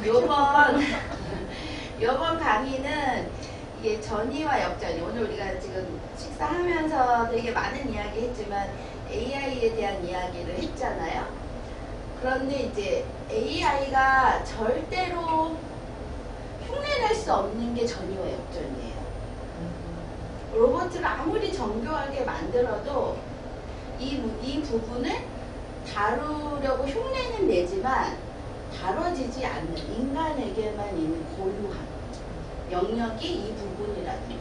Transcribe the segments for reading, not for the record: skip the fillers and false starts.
요번 강의는 이게 전이와 역전이, 오늘 우리가 지금 식사하면서 되게 많은 이야기 했지만 AI에 대한 이야기를 했잖아요. 그런데 이제 AI가 절대로 흉내낼 수 없는 게 전이와 역전이에요. 로봇을 아무리 정교하게 만들어도 이 부분을 다루려고 흉내는 내지만 다뤄지지 않는, 인간에게만 있는 고유한 영역이 이 부분이라는 거죠.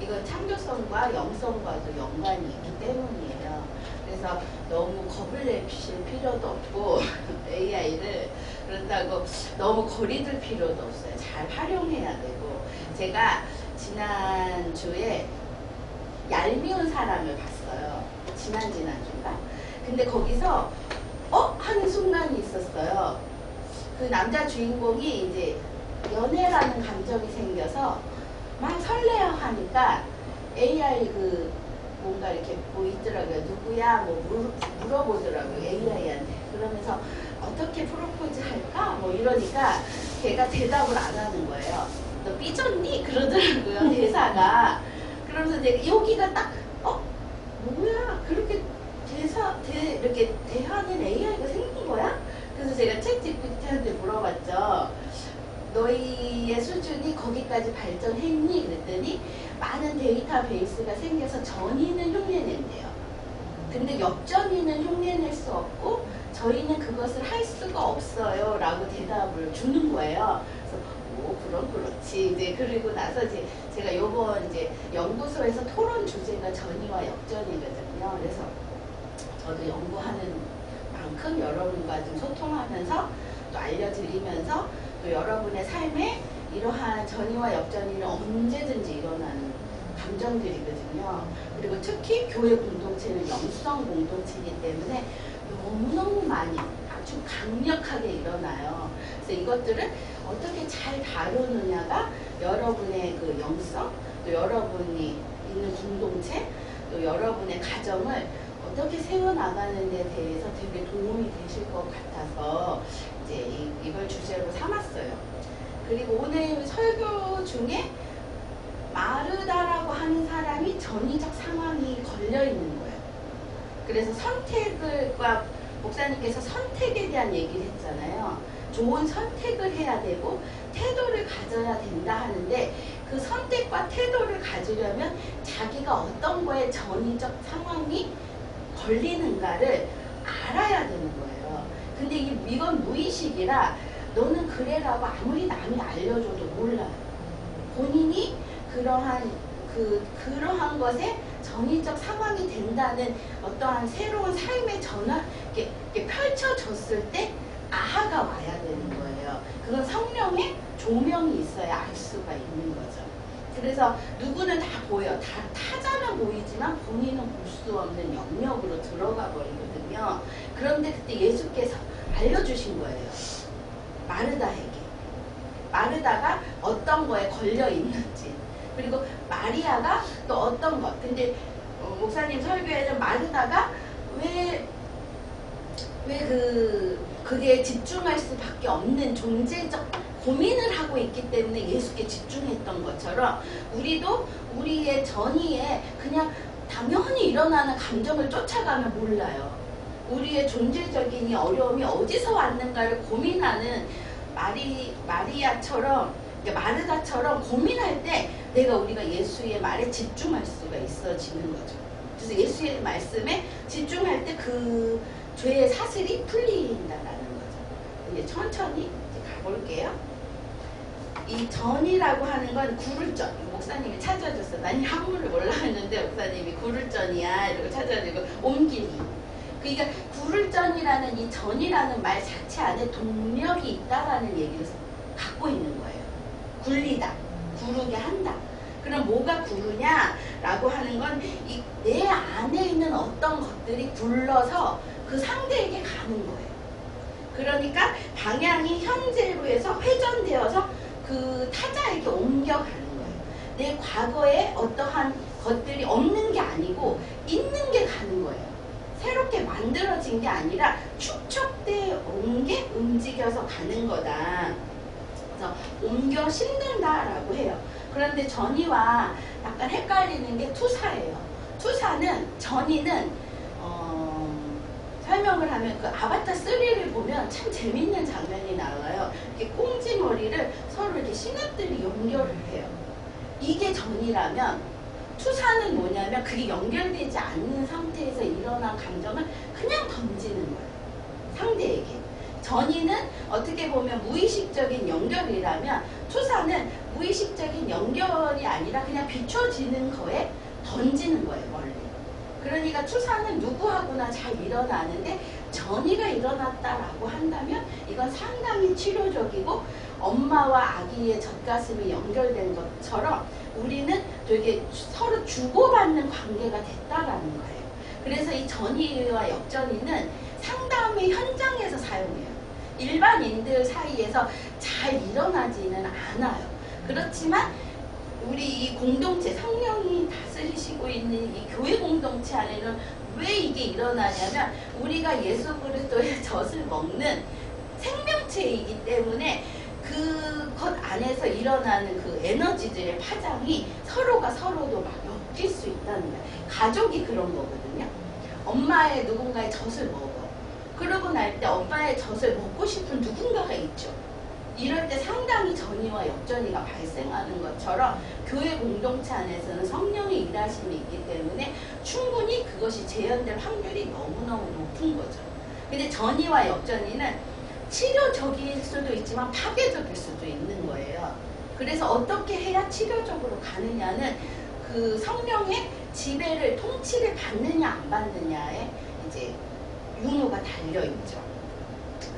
이건 창조성과 영성과도 연관이 있기 때문이에요. 그래서 너무 겁을 내실 필요도 없고 AI를 그렇다고 너무 거리둘 필요도 없어요. 잘 활용해야 되고, 제가 지난주에 얄미운 사람을 봤어요. 지난주인가? 근데 거기서 하는 순간이 있었어요. 그 남자 주인공이 이제 연애라는 감정이 생겨서 막 설레어 하니까 AI 뭔가 이렇게 뭐 있더라고요. 누구야? 뭐 물어보더라고요. AI한테. 그러면서 어떻게 프로포즈 할까? 뭐 이러니까 걔가 대답을 안 하는 거예요. 너 삐졌니? 그러더라고요. 대사가. 그러면서 내가 여기가 딱 뭐야? 그렇게 이렇게 대하는 AI가 생긴 거야? 그래서 제가 챗GPT한테 물어봤죠. 너희의 수준이 거기까지 발전했니? 그랬더니 많은 데이터베이스가 생겨서 전이는 흉내낸대요. 근데 역전이는 흉내낼 수 없고 저희는 그것을 할 수가 없어요 라고 대답을 주는 거예요. 그래서 그럼 그렇지. 이제 그리고 나서 제가 요번 연구소에서 토론 주제가 전이와 역전이거든요. 그래서 저도 연구하는 만큼 여러분과 좀 소통하면서 또 알려드리면서 또 여러분의 삶에 이러한 전이와 역전이는 언제든지 일어나는 감정들이거든요. 그리고 특히 교회 공동체는 영성 공동체이기 때문에 너무너무 많이 아주 강력하게 일어나요. 그래서 이것들을 어떻게 잘 다루느냐가 여러분의 그 영성, 또 여러분이 있는 공동체, 또 여러분의 가정을 어떻게 세워나가는 데 대해서 되게 도움이 되실 것 같아서 이제 이걸 주제로 삼았어요. 그리고 오늘 설교 중에 마르다라고 하는 사람이 전이적 상황이 걸려 있는 거예요. 그래서 목사님께서 선택에 대한 얘기를 했잖아요. 좋은 선택을 해야 되고 태도를 가져야 된다 하는데, 그 선택과 태도를 가지려면 자기가 어떤 거에 전이적 상황이 걸리는가를 알아야 되는 거예요. 근데 이건 무의식이라 너는 그래라고 아무리 남이 알려줘도 몰라요. 본인이 그러한 것에 전이적 상황이 된다는 어떠한 새로운 삶의 전환, 이렇게 펼쳐졌을 때 아하가 와야 되는 거예요. 그건 성령의 조명이 있어야 알 수가 있는 거죠. 그래서 누구는 다 보여. 타자는 보이지만 본인은 볼 수 없는 영역으로 들어가 버리거든요. 그런데 그때 예수께서 알려주신 거예요. 마르다가 어떤 거에 걸려 있는지. 그리고 마리아가 또 어떤 것. 근데 목사님 설교에는 마르다가 그게 집중할 수밖에 없는 존재적 고민을 하고 있기 때문에 예수께 집중했던 것처럼, 우리도 우리의 전이에 그냥 당연히 일어나는 감정을 쫓아가면 몰라요. 우리의 존재적인 이 어려움이 어디서 왔는가를 고민하는 마르다처럼 고민할 때 우리가 예수의 말에 집중할 수가 있어지는 거죠. 그래서 예수의 말씀에 집중할 때 그 죄의 사슬이 풀린다라는 거죠. 이제 천천히 가볼게요. 이 전이라고 하는 건 구를전. 목사님이 찾아줬어. 난 한문을 몰랐는데 목사님이 구를전이야 이러고 찾아주고 옮기기. 그러니까 구를전이라는 이 전이라는 말 자체 안에 동력이 있다라는 얘기를 갖고 있는 거예요. 굴리다, 구르게 한다. 그럼 뭐가 구르냐라고 하는 건 내 안에 있는 어떤 것들이 굴러서 그 상대에게 가는 거예요. 그러니까 방향이 현재로 해서 회전되어서 그 타자에게 옮겨가는 거예요. 내 과거에 어떠한 것들이 없는 게 아니고 있는 게 가는 거예요. 새롭게 만들어진 게 아니라 축적되어 온 게 움직여서 가는 거다. 그래서 옮겨 심는다라고 해요. 그런데 전이와 약간 헷갈리는 게 투사예요. 투사는 전이는 설명을 하면 그 아바타 3를 보면 참 재밌는 장면이 나와요. 이렇게 꽁지머리를 서로 이렇게 신업들이 연결을 해요. 이게 전이라면 투사는 뭐냐면 그게 연결되지 않는 상태에서 일어난 감정을 그냥 던지는 거예요. 상대에게. 전이는 어떻게 보면 무의식적인 연결이라면 투사는 무의식적인 연결이 아니라 그냥 비춰지는 거에 던지는 거예요. 멀리. 그러니까 투사는 누구하고나 잘 일어나는데 전이가 일어났다라고 한다면 이건 상당히 치료적이고 엄마와 아기의 젖가슴이 연결된 것처럼 우리는 되게 서로 주고받는 관계가 됐다라는 거예요. 그래서 이 전이와 역전이는 상담의 현장에서 사용해요. 일반인들 사이에서 잘 일어나지는 않아요. 그렇지만 우리 이 공동체, 성령이 다스리시고 있는 이 교회 공동체 안에는 왜 이게 일어나냐면 우리가 예수 그리스도의 젖을 먹는 생명체이기 때문에 그것 안에서 일어나는 그 에너지들의 파장이 서로가 서로도 막 엮일 수 있다는 거예요. 가족이 그런 거거든요. 엄마의 누군가의 젖을 먹어. 그러고 날 때 엄마의 젖을 먹고 싶은 누군가가 있죠. 이럴 때 상당히 전이와 역전이가 발생하는 것처럼 교회 공동체 안에서는 성령의 일하심이 있기 때문에 충분히 그것이 재현될 확률이 너무너무 높은 거죠. 근데 전이와 역전이는 치료적일 수도 있지만 파괴적일 수도 있는 거예요. 그래서 어떻게 해야 치료적으로 가느냐는 그 성령의 지배를, 통치를 받느냐 안 받느냐에 이제 유무가 달려있죠.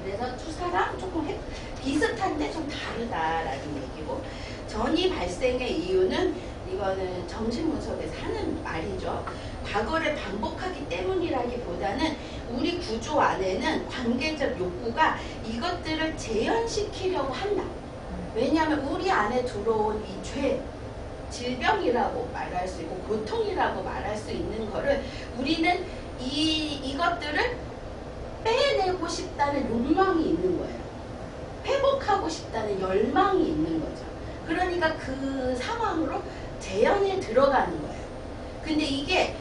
그래서 투사랑 조금 비슷한데 좀 다르다라는 얘기고, 전이 발생의 이유는 이거는 정신분석에서 하는 말이죠. 과거를 반복하기 때문이라기보다는 우리 구조 안에는 관계적 욕구가 이것들을 재현시키려고 한다. 왜냐하면 우리 안에 들어온 이 죄, 질병이라고 말할 수 있고 고통이라고 말할 수 있는 거를 우리는 이것들을 빼내고 싶다는 욕망이 있는 거예요. 회복하고 싶다는 열망이 있는 거죠. 그러니까 그 상황으로 재현에 들어가는 거예요. 근데 이게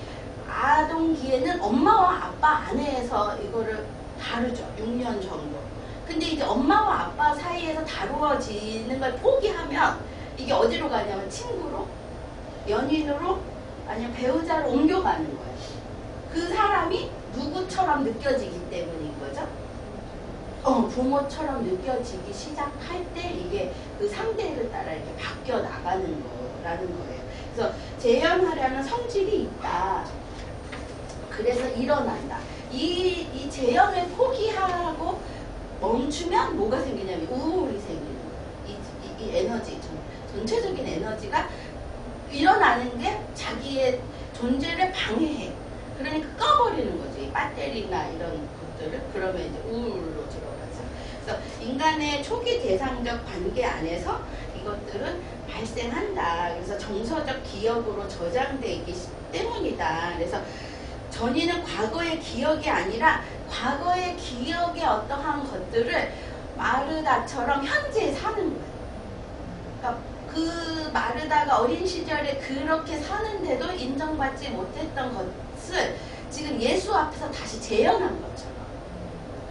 아동기에는 엄마와 아빠 안에서 이거를 다루죠. 6년 정도. 근데 이제 엄마와 아빠 사이에서 다루어지는 걸 포기하면 이게 어디로 가냐면 친구로, 연인으로, 아니면 배우자로 옮겨가는 거예요. 그 사람이 누구처럼 느껴지기 때문인 거죠. 부모처럼 느껴지기 시작할 때 이게 그 상대를 따라 이렇게 바뀌어 나가는 거라는 거예요. 그래서 재현하려는 성질이 있다. 그래서 일어난다. 이 재현을 포기하고 멈추면 뭐가 생기냐면 우울이 생기는 거예요. 이 에너지, 전체적인 에너지가 일어나는 게 자기의 존재를 방해해. 그러니까 꺼버리는 거죠. 이 배터리나 이런 것들을. 그러면 이제 우울로 들어가죠. 그래서 인간의 초기 대상적 관계 안에서 이것들은 발생한다. 그래서 정서적 기억으로 저장되어 있기 때문이다. 그래서 전이는 과거의 기억이 아니라 과거의 기억의 어떠한 것들을 마르다처럼 현재에 사는 거예요. 그러니까 그 마르다가 어린 시절에 그렇게 사는데도 인정받지 못했던 것을 지금 예수 앞에서 다시 재현한 것처럼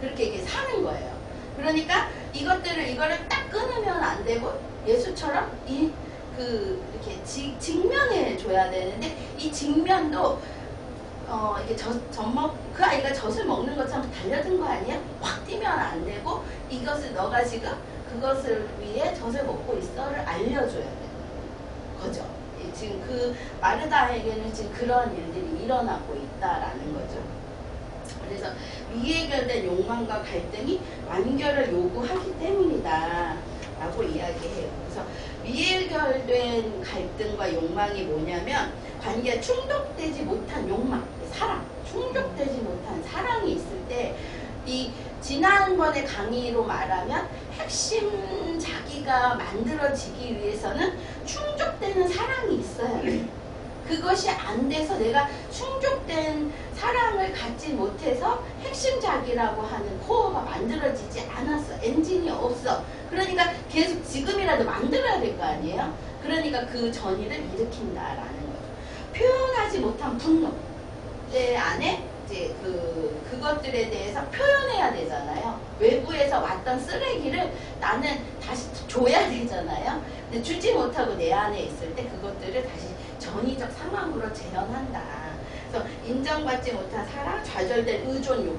그렇게 이렇게 사는 거예요. 그러니까 이거를 딱 끊으면 안 되고 예수처럼 이렇게 직면해 줘야 되는데 이 직면도 이게 그 아이가 젖을 먹는 것처럼 달려든 거 아니야? 확 뛰면 안 되고 이것을 너가 지금 그것을 위해 젖을 먹고 있어를 알려줘야 되는 거죠. 지금 그 마르다에게는 지금 그런 일들이 일어나고 있다라는 거죠. 그래서 미해결된 욕망과 갈등이 완결을 요구하기 때문이다 라고 이야기해요. 그래서 미해결된 갈등과 욕망이 뭐냐면 관계가 충족되지 못한 욕망, 사랑, 충족되지 못한 사랑이 있을 때 이 지난번의 강의로 말하면 핵심 자기가 만들어지기 위해서는 충족되는 사랑이 있어야 돼요. 그것이 안 돼서 내가 충족된 사랑을 갖지 못해서 핵심 자기라고 하는 코어가 만들어지지 않았어. 엔진이 없어. 그러니까 계속 지금이라도 만들어야 될 거 아니에요? 그러니까 그 전이를 일으킨다라는 거죠. 표현하지 못한 분노. 내 안에 이제 그것들에 대해서 표현해야 되잖아요. 외부에서 왔던 쓰레기를 나는 다시 줘야 되잖아요. 근데 주지 못하고 내 안에 있을 때 그것들을 다시 전이적 상황으로 재현한다. 그래서 인정받지 못한 사랑, 좌절된 의존 욕구.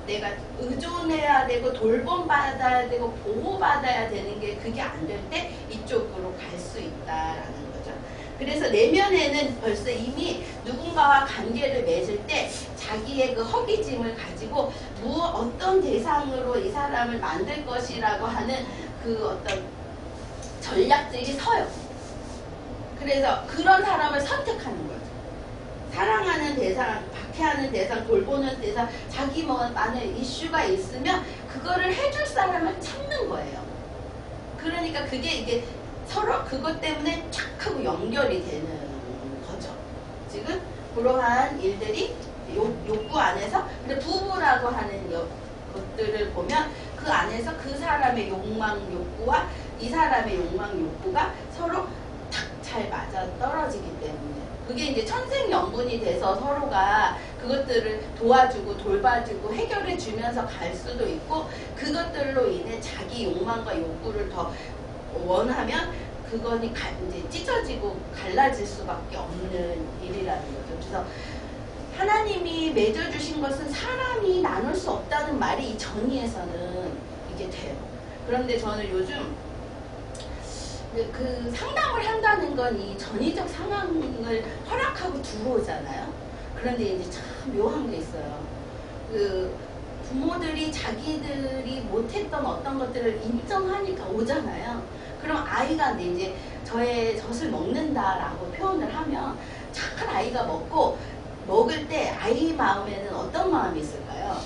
내가 의존해야 되고 돌봄받아야 되고 보호받아야 되는 게 그게 안 될 때 이쪽으로 갈 수 있다라는 거죠. 그래서 내면에는 벌써 이미 누군가와 관계를 맺을 때 자기의 그 허기짐을 가지고 어떤 대상으로 이 사람을 만들 것이라고 하는 그 어떤 전략들이 서요. 그래서 그런 사람을 선택하는 거죠. 사랑하는 대상, 박해하는 대상, 돌보는 대상, 자기만의 이슈가 있으면 그거를 해줄 사람을 찾는 거예요. 그러니까 그게 이게 서로 그것 때문에 쫙 하고 연결이 되는 거죠. 지금 그러한 일들이 욕구 안에서, 근데 부부라고 하는 것들을 보면 그 안에서 그 사람의 욕망 욕구와 이 사람의 욕망 욕구가 서로 탁 잘 맞아 떨어지기 때문에 그게 이제 천생연분이 돼서 서로가 그것들을 도와주고 돌봐주고 해결해 주면서 갈 수도 있고, 그것들로 인해 자기 욕망과 욕구를 더 원하면 그거는 이제 찢어지고 갈라질 수밖에 없는 일이라는 거죠. 그래서 하나님이 맺어주신 것은 사람이 나눌 수 없다는 말이 이 전이에서는 이게 돼요. 그런데 저는 요즘 그 상담을 한다는 건 이 전이적 상황을 허락하고 들어오잖아요. 그런데 이제 참 묘한 게 있어요. 그 부모들이 자기들이 못했던 어떤 것들을 인정하니까 오잖아요. 그럼 아이가 이제 저의 젖을 먹는다라고 표현을 하면 착한 아이가 먹을 때 아이 마음에는 어떤 마음이 있을까요?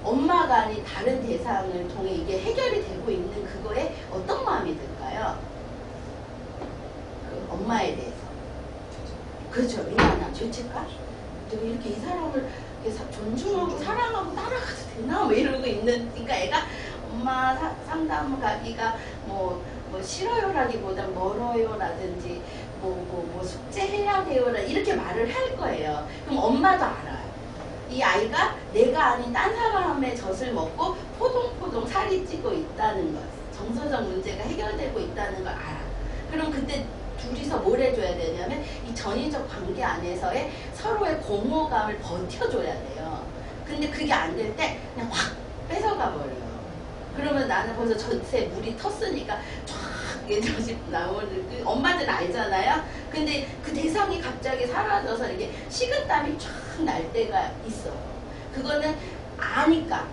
엄마가 아닌 다른 대상을 통해 이게 해결이 되고 있는 그거에 어떤 마음이 들까요? 그 엄마에 대해서. 그렇죠. 왜냐하면 죄책감? 내가 이렇게 이 사람을 이렇게 존중하고 사랑하고 따라가도 되나? 뭐 이러고 있는, 그러니까 애가 엄마 상담 가기가 뭐 싫어요라기보다 멀어요라든지 뭐 숙제해야 돼요라 이렇게 말을 할 거예요. 그럼 엄마도 알아요. 이 아이가 내가 아닌 딴 사람의 젖을 먹고 포동포동 살이 찌고 있다는 것, 정서적 문제가 해결되고 있다는 걸 알아. 그럼 그때 둘이서 뭘 해줘야 되냐면 이 전인적 관계 안에서의 서로의 공허감을 버텨줘야 돼요. 근데 그게 안 될 때 그냥 확 뺏어가 버려요. 그러면 나는 벌써 젖에 물이 텄으니까 쫙 젖이 나오는, 엄마들 알잖아요. 근데 그 대상이 갑자기 사라져서 이렇게 식은땀이 쫙 날 때가 있어요. 그거는 아니까,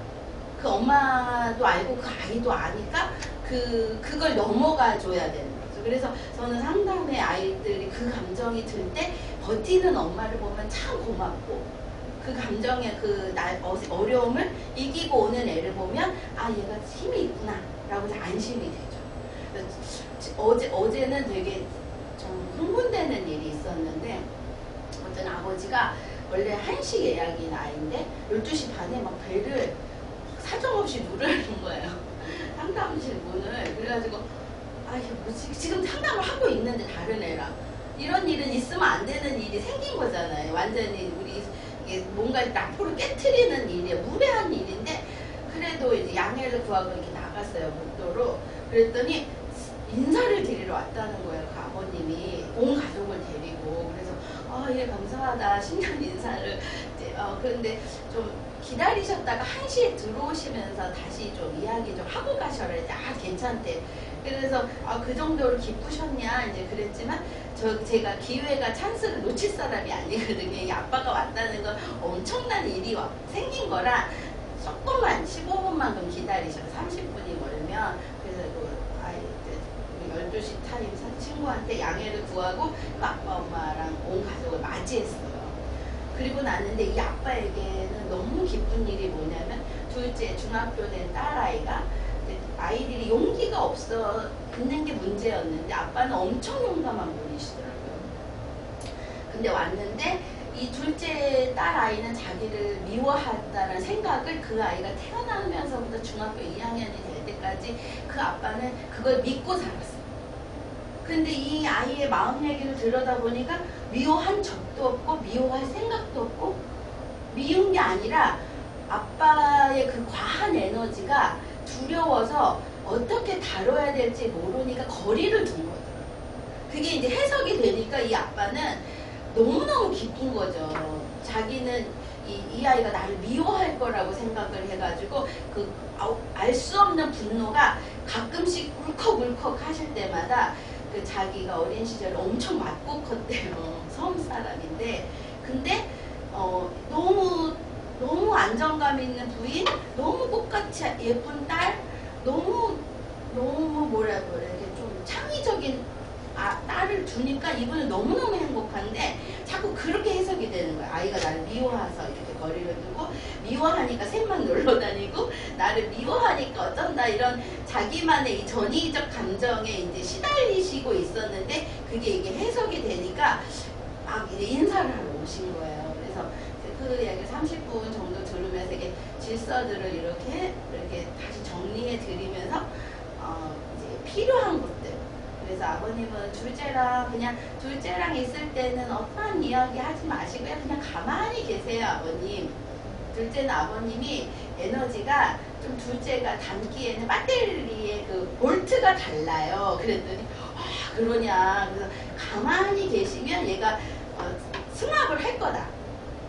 그 엄마도 알고 그 아이도 아니까 그걸 넘어가 줘야 되는 거죠. 그래서 저는 상담의 아이들이 그 감정이 들 때 버티는 엄마를 보면 참 고맙고, 그 감정의 어려움을 이기고 오는 애를 보면 아, 얘가 힘이 있구나 라고 안심이 되죠. 어제는 되게 좀 흥분되는 일이 있었는데, 어떤 아버지가 원래 1시 예약인 아이인데 12시 반에 막 벨을 사정없이 누르는 거예요. 상담실 문을. 그래가지고 아, 이게 뭐지? 지금 상담을 하고 있는데 다른 애랑 이런 일은 있으면 안 되는 일이 생긴 거잖아요. 완전히 우리 이게 뭔가 앞으로 깨트리는 일이에요. 무례한 일인데, 그래도 이제 양해를 구하고 이렇게 나갔어요. 목도로. 그랬더니 인사를 드리러 왔다는 거예요. 그 아버님이 온 가족을 데리고. 그래서 예, 감사하다. 신년 인사를 이제 그런데 좀 기다리셨다가 1시에 들어오시면서 다시 좀 이야기 좀 하고 가셔라. 이제 괜찮대. 그래서 그 정도로 기쁘셨냐 이제 그랬지만, 제가 기회가 찬스를 놓칠 사람이 아니거든요. 이 아빠가 왔다는 건 엄청난 일이 생긴 거라 조금만 15분만 좀 기다리셔. 30분이 멀면. 그래서 우리 12시 타임 친구한테 양해를 구하고 아빠 엄마랑 온 가족을 맞이했어요. 그리고 나는데 이 아빠에게는 너무 기쁜 일이 뭐냐면, 둘째 중학교 된 딸아이가, 아이들이 용기가 없어 있는 게 문제였는데 아빠는 엄청 용감한 분이시더라고요. 근데 왔는데 이 둘째 딸 아이는 자기를 미워한다는 생각을 그 아이가 태어나면서부터 중학교 2학년이 될 때까지 그 아빠는 그걸 믿고 살았어요. 근데 이 아이의 마음 얘기를 들여다보니까 미워한 적도 없고 미워할 생각도 없고, 미운 게 아니라 아빠의 그 과한 에너지가 두려워서 어떻게 다뤄야 될지 모르니까 거리를 둔 거죠. 그게 이제 해석이 되니까 이 아빠는 너무너무 기쁜 거죠. 자기는 이 아이가 나를 미워할 거라고 생각을 해가지고 그 알 수 없는 분노가 가끔씩 울컥울컥 하실 때마다 그 자기가 어린 시절에 엄청 맞고 컸대요. 섬 사람인데, 근데 너무 안정감 있는 부인, 너무 꽃같이 예쁜 딸, 너무 뭐라 그래, 좀 창의적인 딸을 두니까 이분은 너무너무 행복한데 자꾸 그렇게 해석이 되는 거야. 아이가 나를 미워해서 이렇게 거리를 두고, 미워하니까 셋만 놀러 다니고, 나를 미워하니까 어쩐다, 이런 자기만의 이 전위적 감정에 이제 시달리시고 있었는데 그게 이게 해석이 되니까 막 이제 인사를 하러 오신 거예요. 그래서 그 이야기 30분 정도 들으면서 이게 질서들을 이렇게 다시 정리해 드리면서 이제 필요한 것들. 그래서 아버님은 둘째랑 있을 때는 어떠한 이야기 하지 마시고요. 그냥 가만히 계세요, 아버님. 둘째는 아버님이 에너지가 좀 둘째가 담기에는 배터리의 그 볼트가 달라요. 그랬더니 그러냐. 그래서 가만히 계시면 얘가 승합을 할 거다.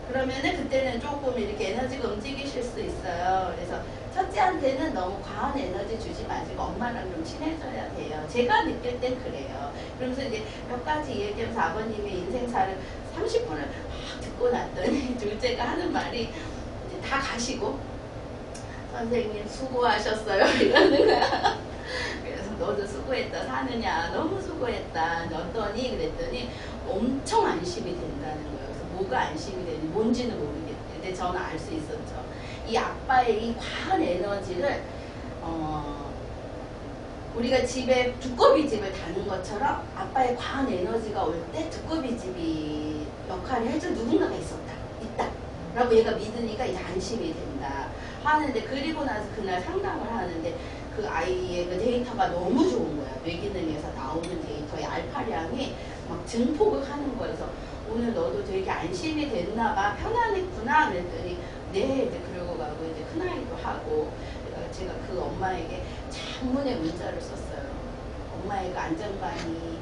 그러면은 그때는 조금 이렇게 에너지가 움직이실 수 있어요. 그래서 첫째한테는 너무 과한 에너지 주지 마시고 엄마랑 좀 친해져야 돼요. 제가 느낄 땐 그래요. 그러면서 이제 몇 가지 얘기하면서 아버님의 인생사를 30분을 막 듣고 났더니 둘째가 하는 말이 이제 다 가시고 선생님 수고하셨어요 이러는 거야. 그래서 너도 수고했다 사느냐, 너무 수고했다 어떠니 그랬더니 엄청 안심이 된다는 거예요. 그래서 뭐가 안심이 되는지 뭔지는 모르겠는데 근데 저는 알 수 있었죠. 이 아빠의 이 과한 에너지를 우리가 집에 두꺼비 집을 다는 것처럼 아빠의 과한 에너지가 올 때 두꺼비 집이 역할을 해줄 누군가가 있다 라고 얘가 믿으니까 이제 안심이 된다 하는데, 그리고 나서 그날 상담을 하는데 그 아이의 그 데이터가 너무 좋은 거야. 뇌기능에서 나오는 데이터의 알파량이 막 증폭을 하는 거여서 오늘 너도 되게 안심이 됐나 봐, 편안했구나 그랬더니 네, 이제 그러고 가고 이제 큰아이도 하고, 제가 그 엄마에게 장문의 문자를 썼어요. 엄마의 그 안정감이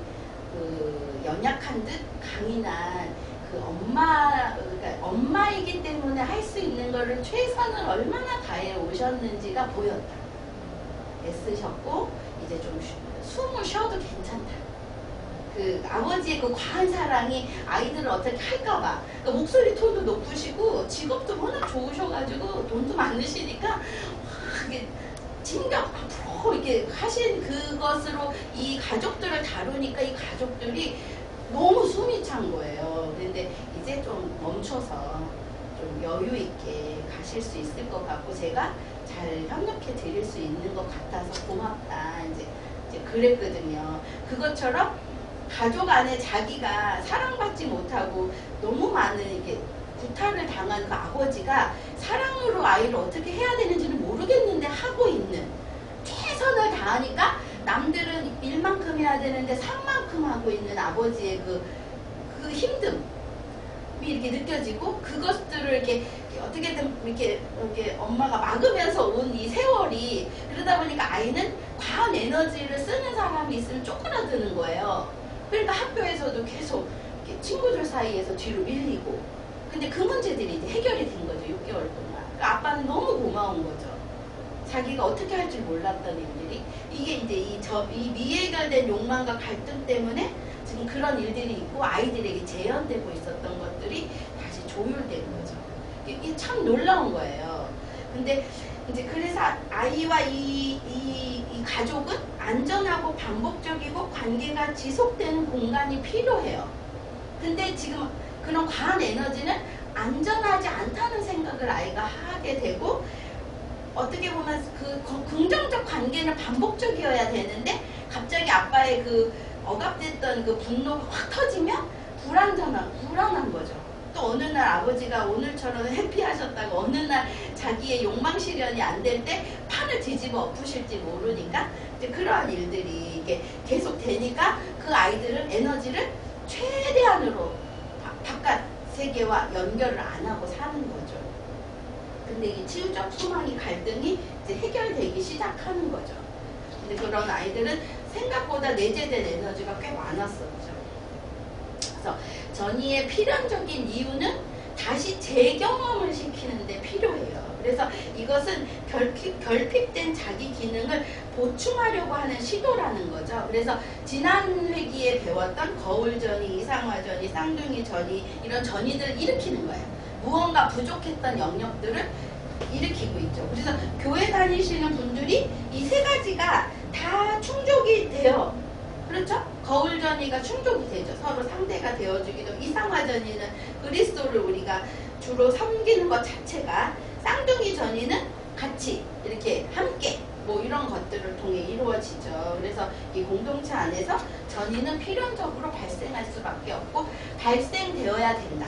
그 연약한 듯 강인한 그 그러니까 엄마이기 때문에 할 수 있는 거를 최선을 얼마나 다해 오셨는지가 보였다. 애쓰셨고 이제 좀 숨을 쉬어도 괜찮다. 그 아버지의 그 과한 사랑이 아이들을 어떻게 할까봐. 그러니까 목소리 톤도 높으시고 직업도 워낙 좋으셔가지고 돈도 많으시니까 이게 진격 앞으로 이렇게 하신 그것으로 이 가족들을 다루니까 이 가족들이 너무 숨이 찬 거예요. 그런데 이제 좀 멈춰서 좀 여유 있게 가실 수 있을 것 같고 제가 잘 협력해 드릴 수 있는 것 같아서 고맙다 이제 그랬거든요. 그것처럼 가족 안에 자기가 사랑받지 못하고 너무 많은 이렇게 구타를 당한 그 아버지가 사랑으로 아이를 어떻게 해야 되는지는 모르겠는데 하고 있는, 최선을 다하니까 남들은 일만큼 해야 되는데 상만큼 하고 있는 아버지의 그 힘듦이 이렇게 느껴지고, 그것들을 이렇게 어떻게든 이렇게 엄마가 막으면서 온 이 세월이, 그러다 보니까 아이는 과한 에너지를 쓰는 사람이 있으면 쪼그라드는 거예요. 그러니까 학교에서도 계속 친구들 사이에서 뒤로 밀리고, 근데 그 문제들이 이제 해결이 된 거죠. 6개월 동안. 그러니까 아빠는 너무 고마운 거죠. 자기가 어떻게 할 줄 몰랐던 일들이, 이게 이제 이 미해결된 욕망과 갈등 때문에 지금 그런 일들이 있고 아이들에게 재현되고 있었던 것들이 다시 조율된 거죠. 이게 참 놀라운 거예요. 근데 이제 그래서 아이와 이 가족은 안전하고 반복적이고 관계가 지속되는 공간이 필요해요. 근데 지금 그런 과한 에너지는 안전하지 않다는 생각을 아이가 하게 되고, 어떻게 보면 그 긍정적 관계는 반복적이어야 되는데 갑자기 아빠의 그 억압됐던 그 분노가 확 터지면 불안한 거죠. 또 어느 날 아버지가 오늘처럼 해피하셨다고 어느 날 자기의 욕망 실현이 안 될 때 판을 뒤집어 엎으실지 모르니까 이제 그러한 일들이 이게 계속 되니까 그 아이들은 에너지를 최대한으로 바깥 세계와 연결을 안 하고 사는 거죠. 근데 이 치유적 소망이 갈등이 이제 해결되기 시작하는 거죠. 근데 그런 아이들은 생각보다 내재된 에너지가 꽤 많았었죠. 그래서 전이의 필연적인 이유는 다시 재경험을 시키는데 필요해요. 그래서 이것은 결핍된 자기 기능을 보충하려고 하는 시도라는 거죠. 그래서 지난 회기에 배웠던 거울전이, 이상화전이, 쌍둥이전이 이런 전이들을 일으키는 거예요. 무언가 부족했던 영역들을 일으키고 있죠. 그래서 교회 다니시는 분들이 이 세 가지가 다 충족이 돼요. 그렇죠? 거울전이가 충족이 되죠. 서로 상대가 되어주기도. 이상화전이는 그리스도를 우리가 주로 섬기는 것 자체가, 쌍둥이 전이는 같이 이렇게 함께 뭐 이런 것들을 통해 이루어지죠. 그래서 이 공동체 안에서 전이는 필연적으로 발생할 수밖에 없고 발생되어야 된다.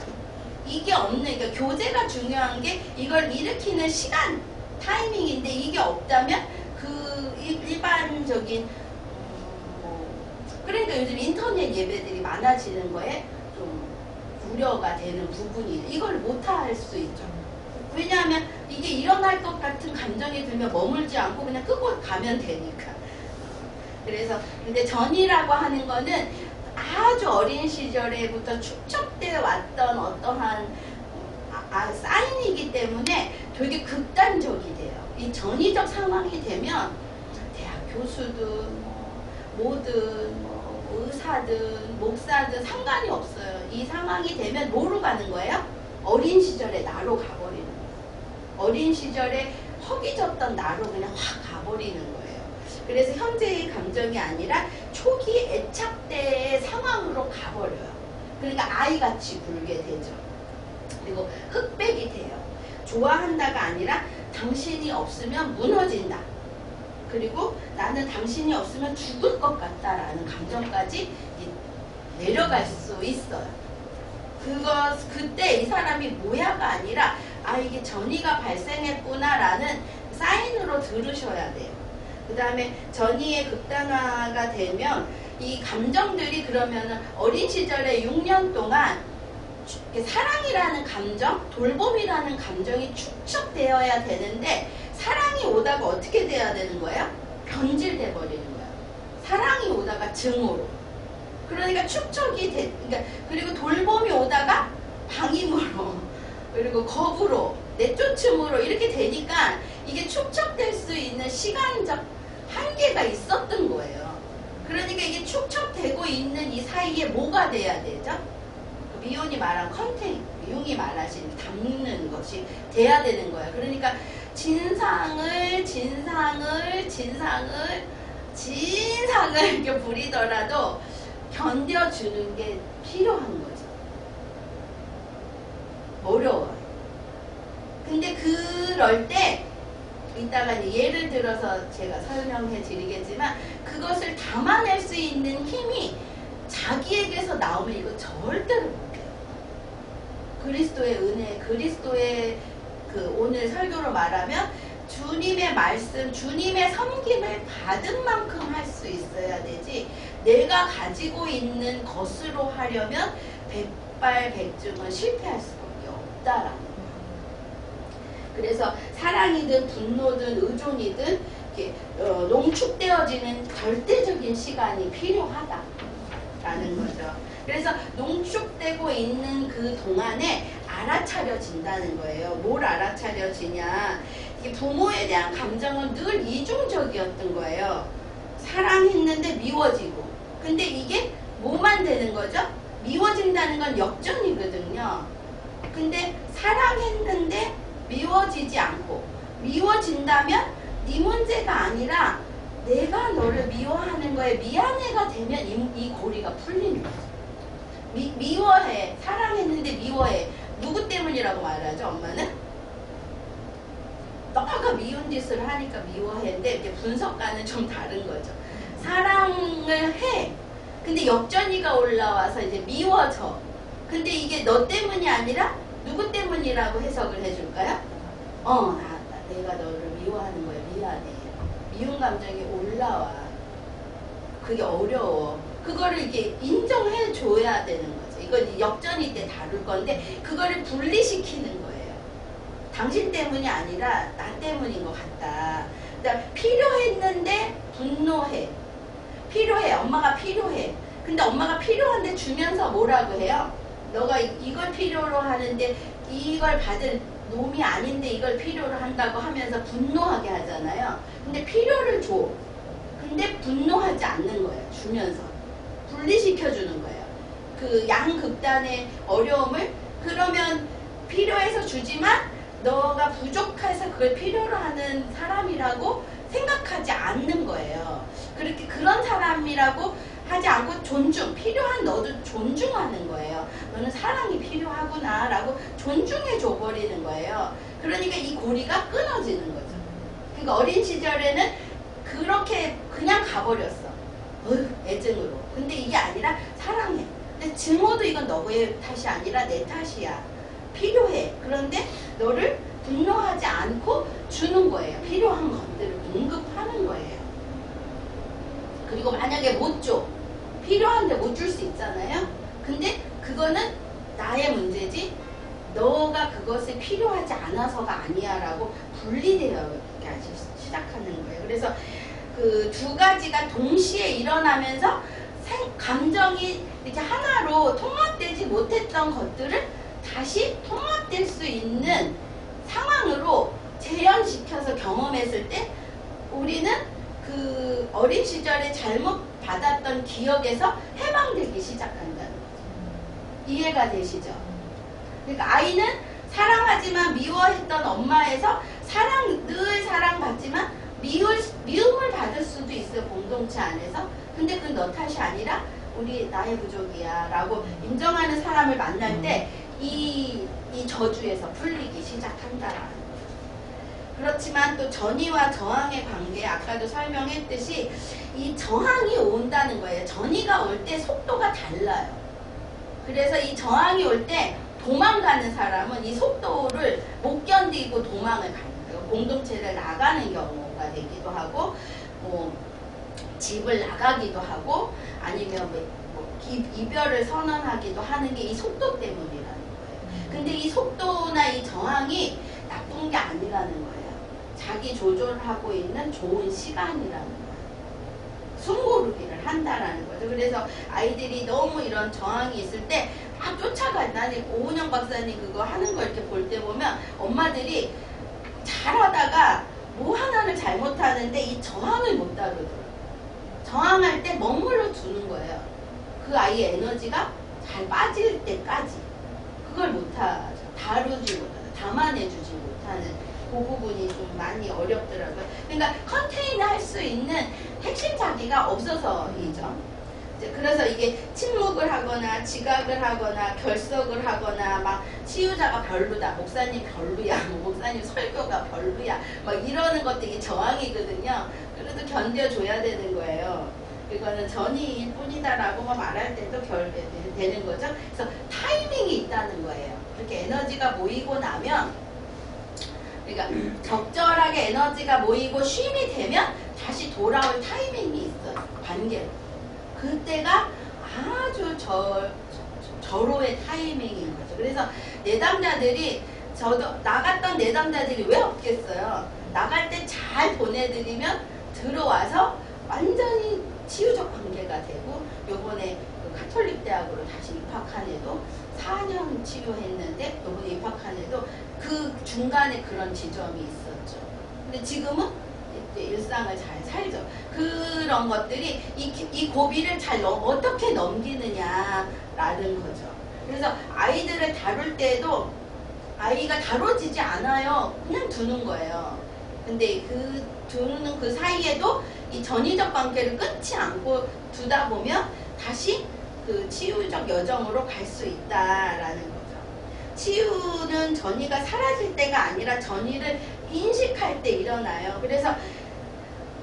이게 없는, 그러니까 교제가 중요한 게 이걸 일으키는 시간, 타이밍인데 이게 없다면 그 일반적인 그러니까 요즘 인터넷 예배들이 많아지는 거에 좀 우려가 되는 부분이, 이걸 못할 수 있죠. 왜냐하면 이게 일어날 것 같은 감정이 들면 머물지 않고 그냥 끄고 가면 되니까. 그래서 근데 전이라고 하는 거는 아주 어린 시절에부터 축적되어 왔던 어떠한 사인이기 때문에 되게 극단적이 돼요. 이 전이적 상황이 되면 대학 교수든 뭐든 의사든 목사든 상관이 없어요. 이 상황이 되면 뭐로 가는 거예요? 어린 시절의 나로 가버리는 거예요. 어린 시절에 허기졌던 나로 그냥 확 가버리는 거예요. 그래서 현재의 감정이 아니라 초기 애착 때의 상황으로 가버려요. 그러니까 아이같이 굴게 되죠. 그리고 흑백이 돼요. 좋아한다가 아니라 당신이 없으면 무너진다. 그리고 나는 당신이 없으면 죽을 것 같다라는 감정까지 내려갈 수 있어요. 그때 이 사람이 모야가 아니라 이게 전이가 발생했구나라는 사인으로 들으셔야 돼요. 그 다음에 전이의 극단화가 되면 이 감정들이 그러면은 어린 시절에 6년 동안 사랑이라는 감정, 돌봄이라는 감정이 축적되어야 되는데 사랑이 오다가 어떻게 돼야 되는 거예요? 변질돼 버리는 거예요. 사랑이 오다가 증오로. 그러니까 축적이 그러니까 그리고 돌봄이 오다가 방임으로, 그리고 겁으로, 내쫓음으로 이렇게 되니까 이게 축적될 수 있는 시간적 한계가 있었던 거예요. 그러니까 이게 축적되고 있는 이 사이에 뭐가 돼야 되죠? 미온이 말한 컨테이너, 융이 말하신 담는 것이 돼야 되는 거예요. 그러니까 진상을 이렇게 부리더라도 견뎌주는 게 필요한 거죠. 어려워요. 근데 그럴 때 이따가 이제 예를 들어서 제가 설명해 드리겠지만 그것을 담아낼 수 있는 힘이 자기에게서 나오면 이거 절대로 못해요. 그리스도의 은혜, 그리스도의 오늘 설교로 말하면 주님의 말씀, 주님의 섬김을 받은 만큼 할 수 있어야 되지, 내가 가지고 있는 것으로 하려면 백발백중은 실패할 수밖에 없다라는 거예요. 그래서 사랑이든 분노든 의존이든 이렇게 농축되어지는 절대적인 시간이 필요하다라는 거죠. 그래서 농축되고 있는 그 동안에 알아차려진다는 거예요. 뭘 알아차려지냐. 부모에 대한 감정은 늘 이중적이었던 거예요. 사랑했는데 미워지고. 근데 이게 뭐만 되는 거죠? 미워진다는 건 역전이거든요. 근데 사랑했는데 미워지지 않고, 미워진다면 네 문제가 아니라 내가 너를 미워하는 거에 미안해가 되면 이 고리가 풀리는 거죠. 미워해. 사랑했는데 미워해. 누구 때문이라고 말하죠, 엄마는? 너가 미운 짓을 하니까 미워해인데, 이제 분석과는 좀 다른 거죠. 사랑을 해. 근데 역전이가 올라와서 이제 미워져. 근데 이게 너 때문이 아니라 누구 때문이라고 해석을 해줄까요? 내가 너를 미워하는 거야. 미안해. 미운 감정이 올라와. 그게 어려워. 그거를 이렇게 인정해 줘야 되는 거죠. 이건 역전이 때 다룰 건데 그거를 분리시키는 거예요. 당신 때문이 아니라 나 때문인 것 같다. 그러니까 필요했는데 분노해. 필요해. 엄마가 필요해. 근데 엄마가 필요한데 주면서 뭐라고 해요? 너가 이걸 필요로 하는데 이걸 받을 놈이 아닌데 이걸 필요로 한다고 하면서 분노하게 하잖아요. 근데 필요를 줘. 근데 분노하지 않는 거예요. 주면서. 분리시켜주는 거예요. 그 양극단의 어려움을 그러면 필요해서 주지만 너가 부족해서 그걸 필요로 하는 사람이라고 생각하지 않는 거예요. 그렇게 그런 사람이라고 하지 않고 존중, 필요한 너도 존중하는 거예요. 너는 사랑이 필요하구나 라고 존중해 줘버리는 거예요. 그러니까 이 고리가 끊어지는 거죠. 그러니까 어린 시절에는 그렇게 그냥 가버렸어. 애증으로. 근데 이게 아니라 사랑해. 근데 증오도 이건 너의 탓이 아니라 내 탓이야. 필요해. 그런데 너를 분노하지 않고 주는 거예요. 필요한 것들을 공급하는 거예요. 그리고 만약에 못 줘. 필요한데 못 줄 수 있잖아요. 근데 그거는 나의 문제지 너가 그것을 필요하지 않아서가 아니야 라고 분리되어 시작하는 거예요. 그래서 그 두 가지가 동시에 일어나면서 감정이 이렇게 하나로 통합되지 못했던 것들을 다시 통합될 수 있는 상황으로 재현시켜서 경험했을 때 우리는 그 어린 시절에 잘못 받았던 기억에서 해방되기 시작한다는 거죠. 이해가 되시죠? 그러니까 아이는 사랑하지만 미워했던 엄마에서 늘 사랑받지만 미움을 받을 수도 있어요. 공동체 안에서. 근데 그건 너 탓이 아니라 우리 나의 부족이야 라고 인정하는 사람을 만날 때 이 저주에서 풀리기 시작한다라는 거죠. 그렇지만 또 전이와 저항의 관계, 아까도 설명했듯이 이 저항이 온다는 거예요. 전이가 올 때 속도가 달라요. 그래서 이 저항이 올 때 도망가는 사람은 이 속도를 못 견디고 도망을 가는 거예요. 공동체를 나가는 경우가 되기도 하고 뭐 집을 나가기도 하고 아니면 이별을 선언하기도 하는 게 이 속도 때문이라는 거예요. 근데 이 속도나 이 저항이 나쁜 게 아니라는 거예요. 자기 조절하고 있는 좋은 시간이라는 거예요. 숨고르기를 한다라는 거죠. 그래서 아이들이 너무 이런 저항이 있을 때 막 나는 오은영 박사님 그거 하는 거 이렇게 볼 때 보면 엄마들이 잘하다가 뭐 하나를 잘못하는데 이 저항을 못 다루더라고요. 저항할 때 머물러 두는 거예요. 그 아이의 에너지가 잘 빠질 때까지 그걸 못하죠. 다루지 못하는, 담아내주지 못하는 그 부분이 좀 많이 어렵더라고요. 그러니까 컨테이너 할 수 있는 핵심 자기가 없어서이죠. 그래서 이게 침묵을 하거나 지각을 하거나 결석을 하거나 막 치유자가 별로다, 목사님 별로야, 목사님 설교가 별로야 막 이러는 것들이 저항이거든요. 그래도 견뎌줘야 되는 거예요. 이거는 전이일 뿐이다라고 말할 때도 되는 거죠. 그래서 타이밍이 있다는 거예요. 그렇게 에너지가 모이고 나면 그러니까 적절하게 에너지가 모이고 쉼이 되면 다시 돌아올 타이밍이 있어요. 관계로. 그때가 아주 절호의 타이밍인 거죠. 그래서 내담자들이 저도 나갔던 내담자들이 왜 없겠어요. 나갈 때 잘 보내드리면 들어와서 완전히 치유적 관계가 되고 요번에 그 카톨릭 대학으로 다시 입학한 애도 4년 치료했는데 요번에 입학한 애도 그 중간에 그런 지점이 있었죠. 근데 지금은 일상을 잘 살죠. 그런 것들이 이 고비를 잘 어떻게 넘기느냐라는 거죠. 그래서 아이들을 다룰 때도 아이가 다뤄지지 않아요. 그냥 두는 거예요. 근데 그 두는 그 사이에도 이 전이적 관계를 끊지 않고 두다 보면 다시 그 치유적 여정으로 갈 수 있다라는 거죠. 치유는 전이가 사라질 때가 아니라 전이를 인식할 때 일어나요. 그래서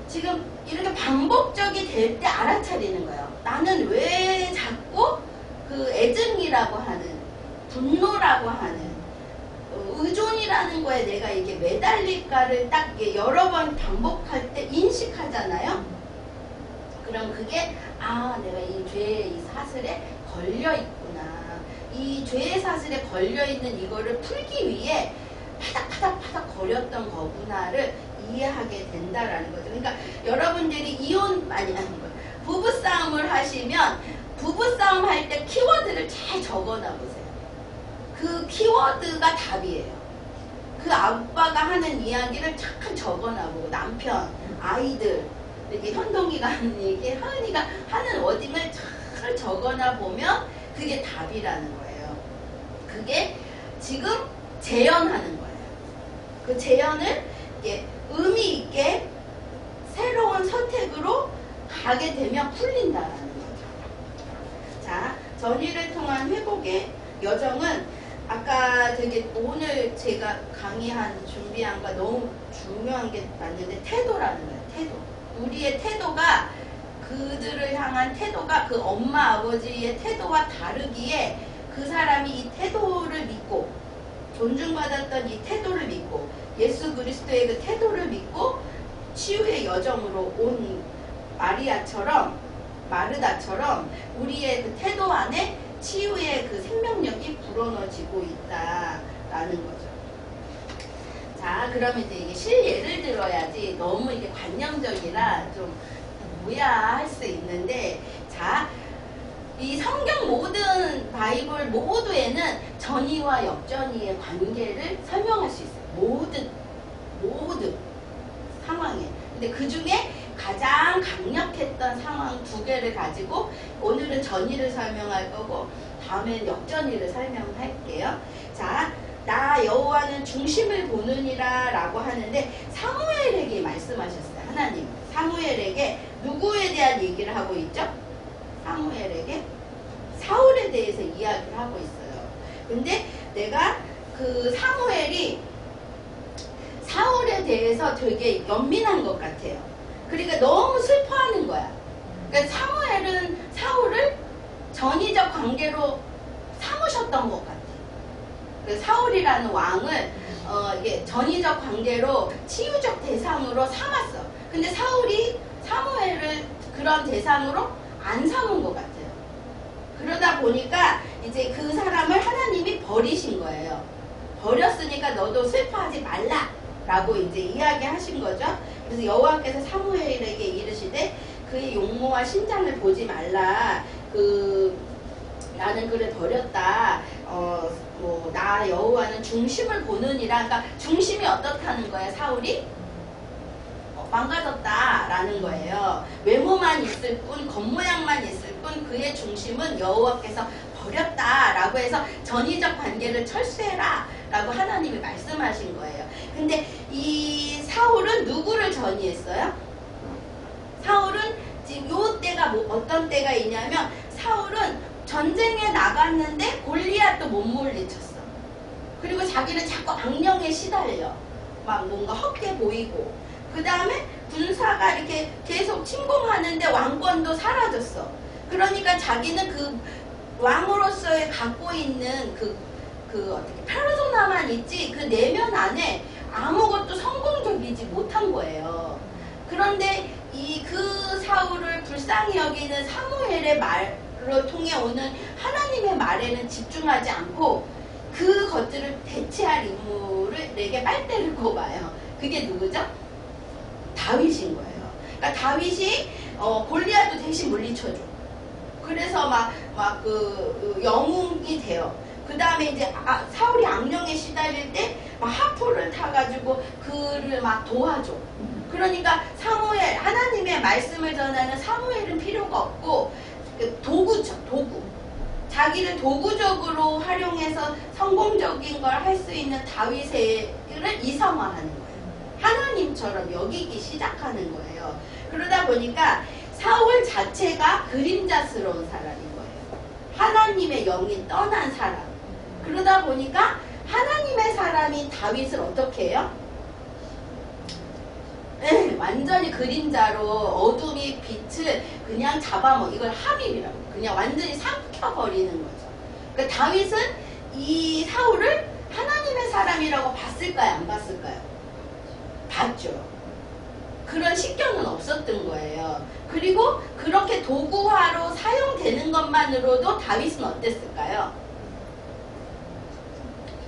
지금 이렇게 반복적이 될 때 알아차리는 거예요. 나는 왜 자꾸 그 애증이라고 하는 분노라고 하는 의존이라는 거에 내가 이게 매달릴까를 딱 여러 번 반복할 때 인식하잖아요. 그럼 그게 내가 이 죄의 이 사슬에 걸려 있구나. 이 죄의 사슬에 걸려 있는 이거를 풀기 위해 파닥파닥 거렸던 거구나를 이해하게 된다라는 거죠. 그러니까 여러분들이 부부싸움을 하시면 부부싸움 할 때 키워드를 잘 적어놔 보세요. 그 키워드가 답이에요. 그 아빠가 하는 이야기를 잠깐 적어놔보고 남편, 아이들, 이렇게 현동이가 하는 얘기, 하은이가 하는 워딩을 잘 적어놔보면 그게 답이라는 거예요. 그게 지금 재현하는 거예요. 그 재현을 의미 있게 새로운 선택으로 가게 되면 풀린다라는 거죠. 자, 전의를 통한 회복의 여정은 아까 되게 오늘 제가 준비한 거 너무 중요한 게 맞는데 태도라는 거예요. 태도. 우리의 태도가 그들을 향한 태도가 그 엄마 아버지의 태도와 다르기에 그 사람이 이 태도를 믿고 존중받았던 이 태도를 믿고 예수 그리스도의 그 태도를 믿고 치유의 여정으로 온 마르다처럼 우리의 그 태도 안에 치유의 그 생명력이 불어넣어지고 있다라는 거죠. 자, 그러면 이제 이게 실예를 들어야지 너무 이게 관념적이라 좀 뭐야 할 수 있는데, 자, 이 성경 모든 바이블 모두에는 전의와 역전의의 관계를 설명할 수 있어요. 모든 상황에. 근데 그 중에 가장 강력했던 상황 2개를 가지고 오늘은 전의를 설명할 거고 다음엔 역전의를 설명할게요. 자, 나 여호와는 중심을 보느니라 라고 하는데 사무엘에게 말씀하셨어요. 하나님 사무엘에게 누구에 대한 얘기를 하고 있죠? 사무엘에게 사울에 대해서 이야기를 하고 있어요. 근데 내가 그 사무엘이 사울에 대해서 되게 연민한 것 같아요. 그러니까 너무 슬퍼하는 거야. 그러니까 사무엘은 사울을 전의적 관계로 삼으셨던 것 같아. 그 사울이라는 왕을 이게 전의적 관계로 치유적 대상으로 삼았어. 근데 사울이 사무엘을 그런 대상으로 안 삼은 것 같아요. 그러다 보니까 이제 그 사람을 하나님이 버리신 거예요. 버렸으니까 너도 슬퍼하지 말라 라고 이제 이야기하신 거죠. 그래서 여호와께서 사무엘에게 이르시되 그의 용모와 신장을 보지 말라. 나는 그를 버렸다. 나 여호와는 중심을 보느니라. 그러니까 중심이 어떻다는 거야, 사울이? 망가졌다라는 거예요. 외모만 있을 뿐, 겉모양만 있을 뿐 그의 중심은 여호와께서 버렸다라고 해서 전의적 관계를 철수해라 라고 하나님이 말씀하신 거예요. 근데 이 사울은 누구를 전의했어요? 사울은 지금 요 때가 어떤 때가 있냐면 사울은 전쟁에 나갔는데 골리앗도 못 물리쳤어. 그리고 자기는 자꾸 악령에 시달려. 막 뭔가 헛게 보이고. 그 다음에 군사가 이렇게 계속 침공하는데 왕권도 사라졌어. 그러니까 자기는 그 왕으로서의 갖고 있는 어떻게 페르소나만 있지 그 내면 안에 아무것도 성공적이지 못한 거예요. 그런데 그 사울을 불쌍히 여기는 사무엘의 말로 통해 오는 하나님의 말에는 집중하지 않고 그 것들을 대체할 인물을 내게 빨대를 꼽아요. 그게 누구죠? 다윗인 거예요. 그러니까 다윗이 골리앗도 대신 물리쳐줘. 그래서 그 영웅이 돼요. 그 다음에 이제 사울이 악령에 시달릴 때 막 하프를 타가지고 그를 막 도와줘. 그러니까 사무엘, 하나님의 말씀을 전하는 사무엘은 필요가 없고 도구죠, 도구. 자기를 도구적으로 활용해서 성공적인 걸 할 수 있는 다윗을 이성화하는 거예요. 하나님처럼 여기기 시작하는 거예요. 그러다 보니까 사울 자체가 그림자스러운 사람인 거예요. 하나님의 영이 떠난 사람. 그러다 보니까 하나님의 사람인 다윗을 어떻게 해요? 네, 완전히 그림자로 어둠이 빛을 그냥 잡아먹, 이걸 함입이라고. 그냥 완전히 삼켜버리는 거죠. 그러니까 다윗은 이 사울을 하나님의 사람이라고 봤을까요? 안 봤을까요? 봤죠. 그런 식견은 없었던 거예요. 그리고 그렇게 도구화로 사용되는 것만으로도 다윗은 어땠을까요?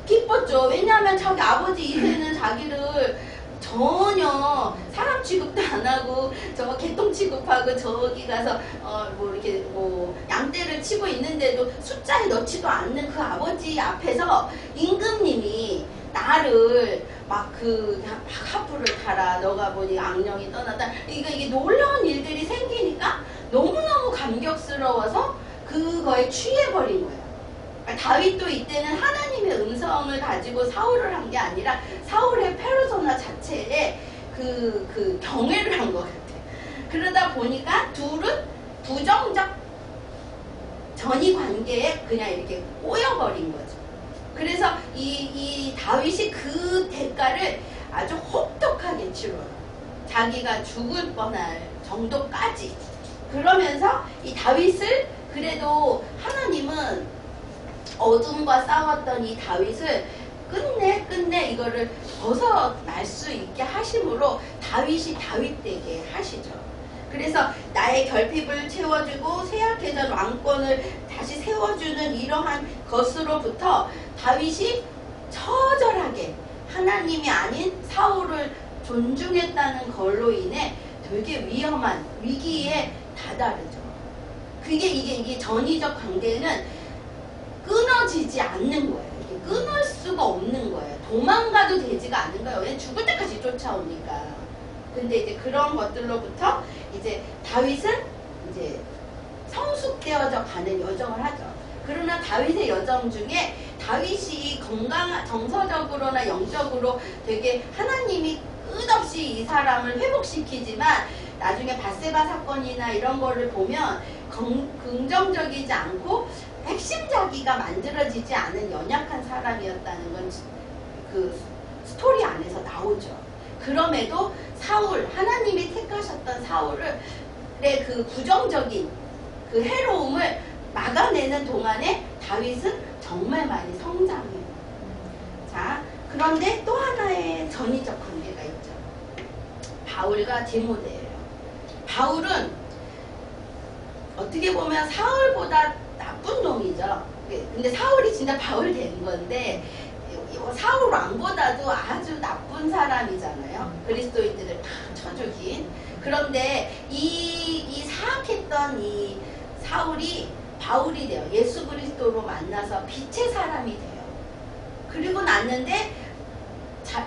기뻤죠. 왜냐하면 자기 아버지 이세는 자기를 전혀 사람 취급도 안 하고 저 개똥 취급하고 저기 가서 뭐 이렇게 뭐 양떼를 치고 있는데도 숫자에 넣지도 않는 그 아버지 앞에서 임금님이 나를 막 하프를 타라, 너가 보니 악령이 떠났다, 이게 놀라운 일들이 생기니까 너무너무 감격스러워서 그거에 취해버린 거예요. 다윗도 이때는 하나님의 음성을 가지고 사울을 한 게 아니라 사울의 페르소나 자체에 그 경외를 한 것 같아요. 그러다 보니까 둘은 부정적 전이 관계에 그냥 이렇게 꼬여버린 거죠. 그래서 이 다윗이 그 대가를 아주 혹독하게 치러요. 자기가 죽을 뻔할 정도까지. 그러면서 이 다윗을 그래도 하나님은 어둠과 싸웠던 이 다윗을 끝내 이거를 벗어날 수 있게 하심으로 다윗이 다윗되게 하시죠. 그래서 나의 결핍을 채워주고 쇠약해진 왕권을 다시 세워주는 이러한 것으로부터 다윗이 처절하게 하나님이 아닌 사울을 존중했다는 걸로 인해 되게 위험한 위기에 다다르죠. 이게 전이적 관계는 끊어지지 않는 거예요. 이게 끊을 수가 없는 거예요. 도망가도 되지가 않는 거예요. 왜? 죽을 때까지 쫓아오니까. 근데 이제 그런 것들로부터 이제 다윗은 이제 성숙되어져 가는 여정을 하죠. 그러나 다윗의 여정 중에 다윗이 정서적으로나 영적으로 되게 하나님이 끝없이 이 사람을 회복시키지만 나중에 밧세바 사건이나 이런 거를 보면 긍정적이지 않고 핵심자기가 만들어지지 않은 연약한 사람이었다는 건 그 스토리 안에서 나오죠. 그럼에도 사울, 하나님이 택하셨던 사울의 그 부정적인 그 해로움을 막아내는 동안에 다윗은 정말 많이 성장해요. 자, 그런데 또 하나의 전이적 관계가 있죠. 바울과 디모데예요. 바울은 어떻게 보면 사울보다 나쁜 놈이죠. 근데 사울이 진짜 바울 된 건데 사울 왕보다도 아주 나쁜 사람이잖아요. 그리스도인들을 다 쳐죽인. 그런데 이 사악했던 이 사울이 바울이 돼요. 예수 그리스도로 만나서 빛의 사람이 돼요. 그리고 났는데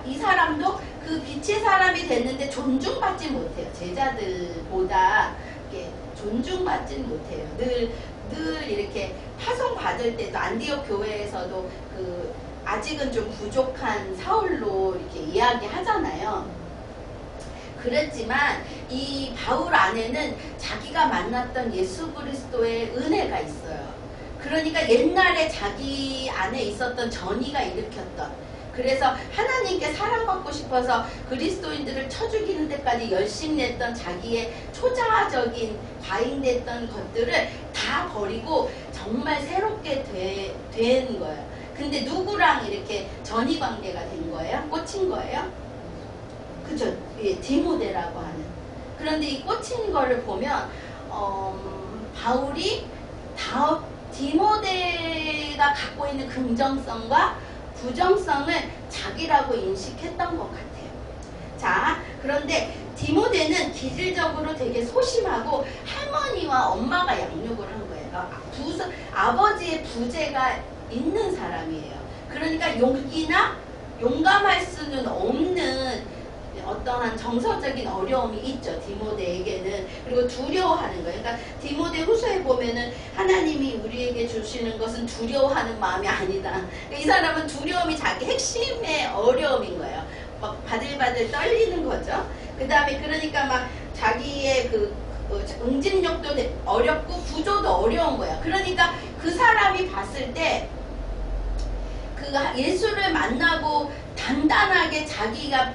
이 사람도 그 빛의 사람이 됐는데 존중받지 못해요. 제자들보다 존중받지 못해요. 늘 이렇게 파송받을 때도 안디옥 교회에서도 아직은 좀 부족한 사울로 이렇게 이야기하잖아요. 그랬지만 이 바울 안에는 자기가 만났던 예수 그리스도의 은혜가 있어요. 그러니까 옛날에 자기 안에 있었던 전이가 일으켰던, 그래서 하나님께 사랑받고 싶어서 그리스도인들을 쳐 죽이는 데까지 열심 냈던 자기의 초자적인 과잉됐던 것들을 다 버리고 정말 새롭게 된 거예요. 근데 누구랑 이렇게 전이 관계가 된 거예요? 꽂힌 거예요? 그죠? 예, 디모데라고 하는. 그런데 이 꽂힌 거를 보면 바울이 디모데가 갖고 있는 긍정성과 부정성을 자기라고 인식했던 것 같아요. 자, 그런데 디모데는 기질적으로 되게 소심하고 할머니와 엄마가 양육을 한 거예요. 아버지의 부재가 있는 사람이에요. 그러니까 용감할 수는 없는 어떠한 정서적인 어려움이 있죠. 디모데에게는. 그리고 두려워하는 거예요. 그러니까 디모데 후서에 보면은 하나님이 우리에게 주시는 것은 두려워하는 마음이 아니다. 그러니까 이 사람은 두려움이 자기 핵심의 어려움인 거예요. 막 바들바들 떨리는 거죠. 그 다음에 그러니까 막 자기의 응집력도 어렵고 구조도 어려운 거야. 그러니까 그 사람이 봤을 때 예수를 만나고 단단하게 자기가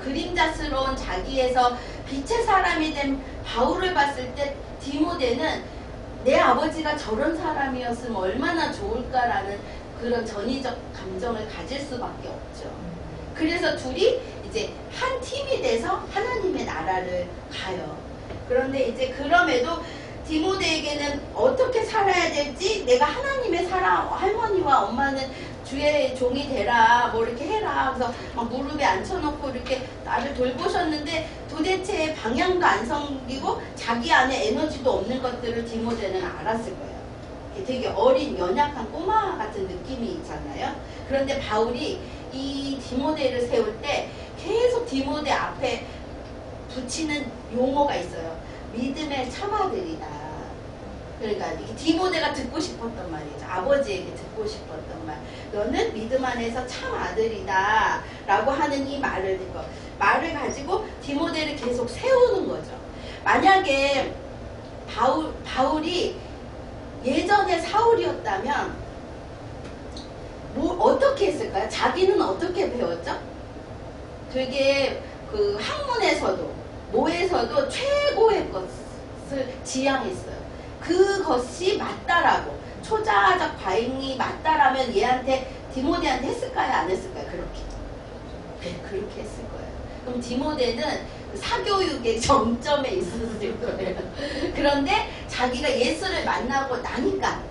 그림자스러운 자기에서 빛의 사람이 된 바울을 봤을 때 디모데는 내 아버지가 저런 사람이었으면 얼마나 좋을까라는 그런 전위적 감정을 가질 수밖에 없죠. 그래서 둘이 이제 한 팀이 돼서 하나님의 나라를 가요. 그런데 이제 그럼에도 디모데에게는 어떻게 살아야 될지, 내가 하나님의 사랑, 할머니와 엄마는 주의 종이 되라, 뭐 이렇게 해라. 그래서 막 무릎에 앉혀놓고 이렇게 나를 돌보셨는데 도대체 방향도 안 섬기고 자기 안에 에너지도 없는 것들을 디모데는 알았을 거예요. 되게 어린 연약한 꼬마 같은 느낌이 있잖아요. 그런데 바울이 이 디모데를 세울 때 계속 디모데 앞에 붙이는 용어가 있어요. 믿음의 참아들이다. 그러니까 디모데가 듣고 싶었던 말이죠. 아버지에게 듣고 싶었던 말. 너는 믿음 안에서 참 아들이다 라고 하는 이 말을 가지고 디모데를 계속 세우는 거죠. 만약에 바울이 예전에 사울이었다면 뭐 어떻게 했을까요? 자기는 어떻게 배웠죠? 되게 그 학문에서도 모에서도 최고의 것을 지향했어요. 그것이 맞다라고, 초자적 과잉이 맞다라면 얘한테, 디모데한테 했을까요? 안 했을까요? 그렇게. 네, 그렇게 했을 거예요. 그럼 디모데는 사교육의 정점에 있었을 거예요. 그런데 자기가 예수를 만나고 나니까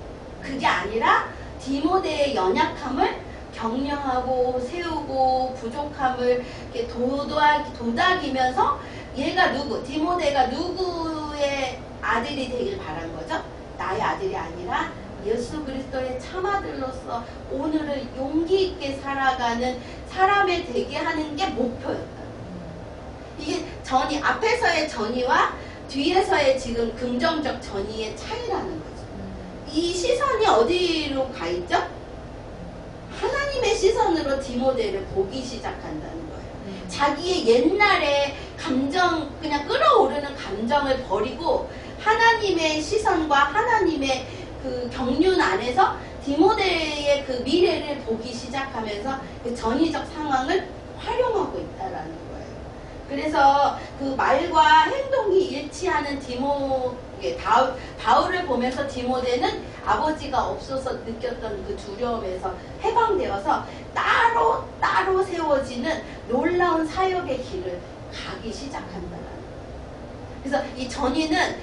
그게 아니라 디모데의 연약함을 격려하고 세우고 부족함을 이렇게 도닥이면서 얘가 디모데가 누구의 아들이 되길 바란 거죠? 나의 아들이 아니라 예수 그리스도의 참아들로서 오늘을 용기 있게 살아가는 사람이 되게 하는 게 목표였다. 이게 앞에서의 전의와 뒤에서의 지금 긍정적 전의의 차이라는 거죠. 이 시선이 어디로 가 있죠? 하나님의 시선으로 디모데를 보기 시작한다는 거예요. 자기의 옛날에 그냥 끌어오르는 감정을 버리고 하나님의 시선과 하나님의 그 경륜 안에서 디모데의 그 미래를 보기 시작하면서 그 전위적 상황을 활용하고 있다라는 거예요. 그래서 그 말과 행동이 일치하는 바울을 보면서 디모데는 아버지가 없어서 느꼈던 그 두려움에서 해방되어서 따로 세워지는 놀라운 사역의 길을 가기 시작한다는 거예요. 그래서 이 전위는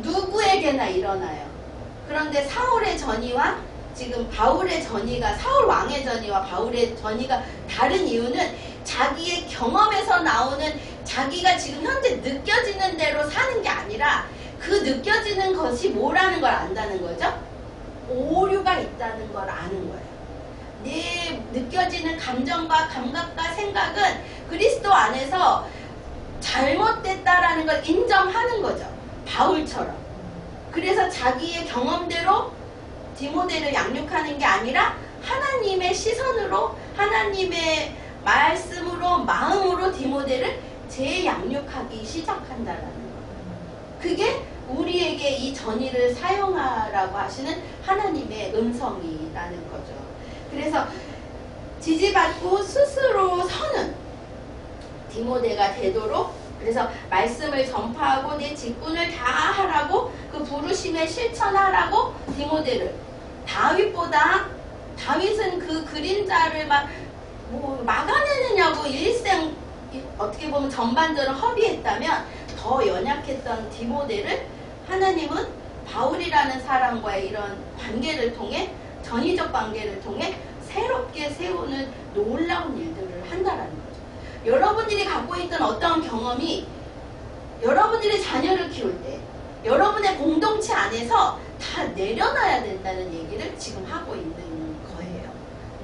누구에게나 일어나요. 그런데 사울의 전위와 지금 바울의 전위가, 사울 왕의 전위와 바울의 전위가 다른 이유는 자기의 경험에서 나오는, 자기가 지금 현재 느껴지는 대로 사는 게 아니라 그 느껴지는 것이 뭐라는 걸 안다는 거죠. 오류가 있다는 걸 아는 거예요. 내 느껴지는 감정과 감각과 생각은 그리스도 안에서 잘못됐다라는 걸 인정하는 거죠. 바울처럼. 그래서 자기의 경험대로 디모데를 양육하는 게 아니라 하나님의 시선으로, 하나님의 말씀으로, 마음으로 디모데를 재양육하기 시작한다라는 거예요. 그게 우리에게 이 전의를 사용하라고 하시는 하나님의 음성이라는 거죠. 그래서 지지받고 스스로 서는 디모데가 되도록, 그래서 말씀을 전파하고 내 직분을 다 하라고, 그 부르심에 실천하라고 디모데를, 다윗은 그 그림자를 막아내느냐고 일생 어떻게 보면 전반적으로 허비했다면 더 연약했던 디모데를 하나님은 바울이라는 사람과의 이런 관계를 통해, 전위적 관계를 통해 새롭게 세우는 놀라운 일들을 한다라는 거죠. 여러분들이 갖고 있던 어떤 경험이 여러분들이 자녀를 키울 때 여러분의 공동체 안에서 다 내려놔야 된다는 얘기를 지금 하고 있는 거예요.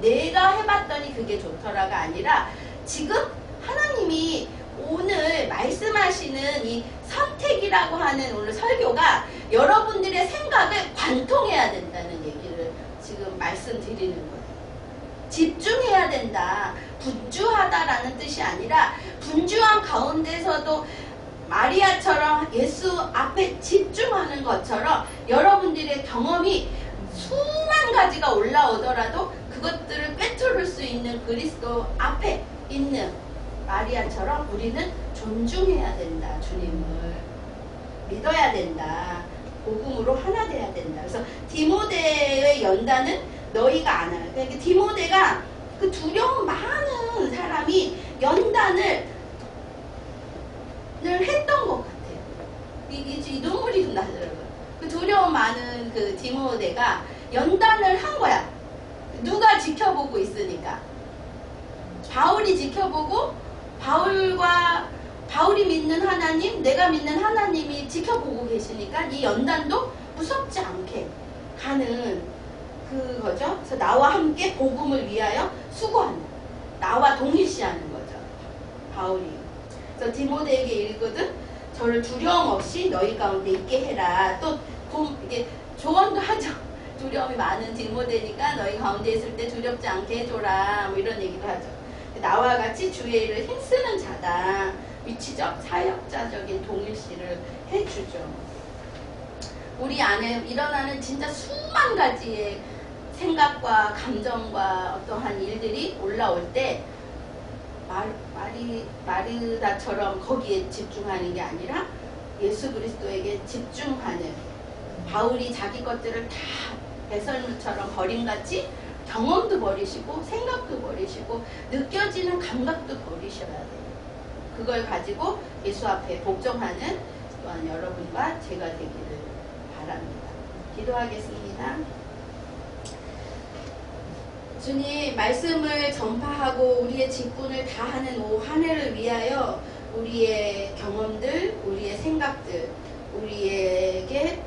내가 해봤더니 그게 좋더라가 아니라 지금 하나님이 오늘 말씀하시는 이 선택이라고 하는 오늘 설교가 여러분들의 생각을 관통해야 된다는 얘기를 지금 말씀드리는 거예요. 집중해야 된다. 분주하다라는 뜻이 아니라 분주한 가운데서도 마리아처럼 예수 앞에 집중하는 것처럼 여러분들의 경험이 수만 가지가 올라오더라도 그것들을 꿰뚫을 수 있는 그리스도 앞에 있는 마리아처럼 우리는 존중해야 된다. 주님을 믿어야 된다. 복음으로 하나 돼야 된다. 그래서 디모데의 연단은 너희가 안아요. 그러니까 디모데가 그 두려움 많은 사람이 연단을 했던 것 같아요. 이 눈물이 좀 나더라고요. 그 두려움 많은 그 디모데가 연단을 한 거야. 누가 지켜보고 있으니까. 바울이 지켜보고 바울이 믿는 하나님, 내가 믿는 하나님이 지켜보고 계시니까 이 연단도 무섭지 않게 가는 그거죠. 그래서 나와 함께 복음을 위하여 수고한다. 나와 동일시하는 거죠. 바울이. 그래서 디모데에게 이르거든 저를 두려움 없이 너희 가운데 있게 해라. 또 이게 조언도 하죠. 두려움이 많은 디모데니까 너희 가운데 있을 때 두렵지 않게 해줘라. 뭐 이런 얘기도 하죠. 나와 같이 주의 일을 힘쓰는 자다. 위치적, 사역자적인 동일시를 해주죠. 우리 안에 일어나는 진짜 수만 가지의 생각과 감정과 어떠한 일들이 올라올 때 마르다처럼 거기에 집중하는 게 아니라 예수 그리스도에게 집중하는, 바울이 자기 것들을 다 배설물처럼 버림같이 경험도 버리시고 생각도 버리시고 느껴지는 감각도 버리셔야 돼요. 그걸 가지고 예수 앞에 복종하는 또한 여러분과 제가 되기를 바랍니다. 기도하겠습니다. 주님, 말씀을 전파하고 우리의 직분을 다하는 한 해를 위하여 우리의 경험들, 우리의 생각들, 우리에게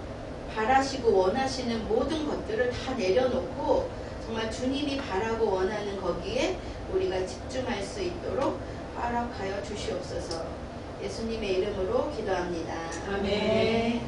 바라시고 원하시는 모든 것들을 다 내려놓고 정말 주님이 바라고 원하는 거기에 우리가 집중할 수 있도록 허락하여 주시옵소서. 예수님의 이름으로 기도합니다. 아멘.